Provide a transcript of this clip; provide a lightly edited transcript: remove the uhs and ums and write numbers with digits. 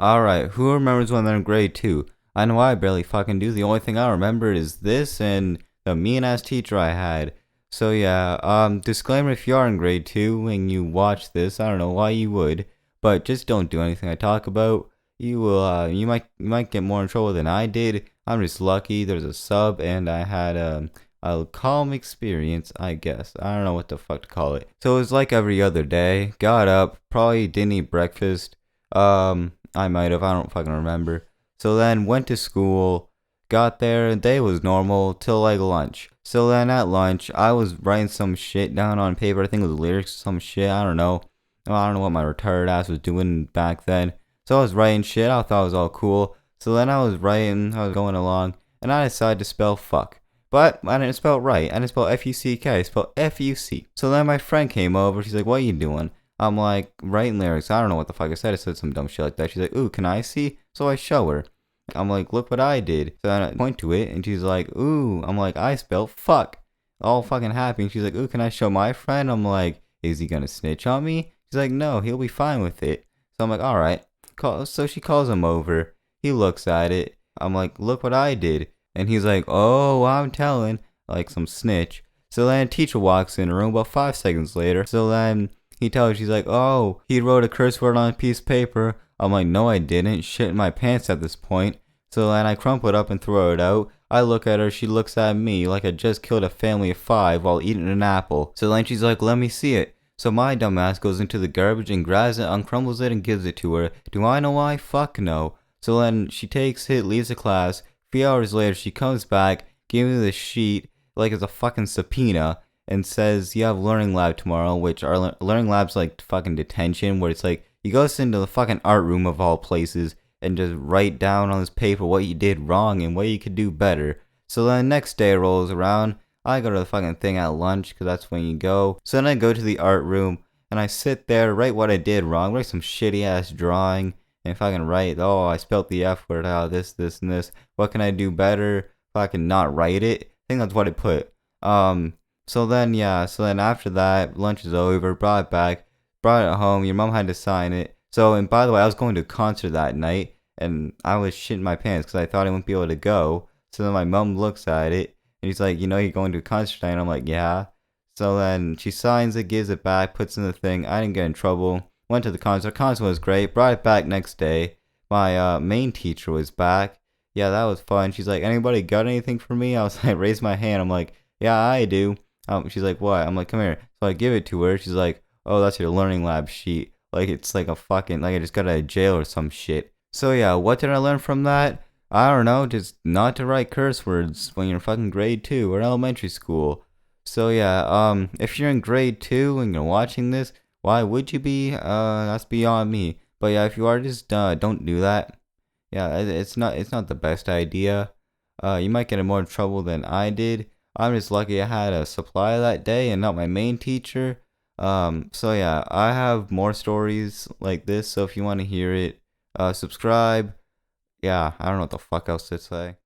Alright, who remembers when they're in grade 2? I know I barely fucking do. The only thing I remember is this and the mean ass teacher I had. So yeah, disclaimer, if you are in grade 2 and you watch this, I don't know why you would, but just don't do anything I talk about. You might get more in trouble than I did. I'm just lucky there's a sub and I had a calm experience, I guess. I don't know what the fuck to call it. So it was like every other day. Got up, probably didn't eat breakfast. I might have, I don't fucking remember. So then went to school, got there, and day was normal till like lunch. So then at lunch, I was writing some shit down on paper. I think it was lyrics, some shit. I don't know. I don't know what my retarded ass was doing back then. So I was writing shit. I thought it was all cool. So then I was writing, I was going along, and I decided to spell fuck. But I didn't spell it right. I didn't spell F-U-C-K. I spelled F-U-C. So then my friend came over. She's like, "What are you doing?" I'm like, writing lyrics. I don't know what the fuck I said. I said some dumb shit like that. She's like, "Ooh, can I see?" So I show her. I'm like, "Look what I did." So then I point to it, and she's like, "Ooh." I'm like, "I spelled fuck." All fucking happy. And she's like, "Ooh, can I show my friend?" I'm like, "Is he gonna snitch on me?" She's like, "No, he'll be fine with it." So I'm like, "Alright." So she calls him over. He looks at it. I'm like, "Look what I did." And he's like, "Oh, I'm telling." Like some snitch. So then teacher walks in the room about 5 seconds later. So then he tells her, she's like, "Oh, he wrote a curse word on a piece of paper." I'm like, "No, I didn't." Shit in my pants at this point. So then I crumple it up and throw it out. I look at her, she looks at me like I just killed a family of 5 while eating an apple. So then she's like, "Let me see it." So my dumbass goes into the garbage and grabs it, uncrumbles it, and gives it to her. Do I know why? Fuck no. So then she takes it, leaves the class. 3 hours later, she comes back, gives me the sheet like it's a fucking subpoena, and says you have learning lab tomorrow, which our learning lab's like fucking detention, where it's like you go into the fucking art room of all places and just write down on this paper what you did wrong and what you could do better. So then the next day rolls around. I go to the fucking thing at lunch because that's when you go. So then I go to the art room and I sit there, write what I did wrong, write some shitty ass drawing, and fucking write, "Oh, I spelt the F word out, this, and this. What can I do better?" Fucking not write it. I think that's what I put. Um, so then, yeah, so then after that, lunch is over, brought it back, brought it home. Your mom had to sign it. So, and by the way, I was going to a concert that night, and I was shitting my pants because I thought I wouldn't be able to go. So then my mom looks at it, and he's like, "You're going to a concert tonight?" And I'm like, "Yeah." So then she signs it, gives it back, puts in the thing. I didn't get in trouble. Went to the concert. Concert was great. Brought it back next day. My main teacher was back. Yeah, that was fun. She's like, "Anybody got anything for me?" I was like, raise my hand. I'm like, "Yeah, I do." She's like, "What?" I'm like, "Come here." So I give it to her. She's like, "Oh, that's your learning lab sheet." Like it's like a fucking, like I just got out of jail or some shit. So yeah, what did I learn from that? I don't know, just not to write curse words when you're in fucking grade 2 or elementary school. So yeah, if you're in grade 2 and you're watching this, why would you be? That's beyond me. But yeah, if you are, just don't do that. Yeah, it's not the best idea. You might get in more trouble than I did. I'm just lucky I had a supply that day and not my main teacher. So yeah, I have more stories like this. So if you want to hear it, subscribe. Yeah, I don't know what the fuck else to say.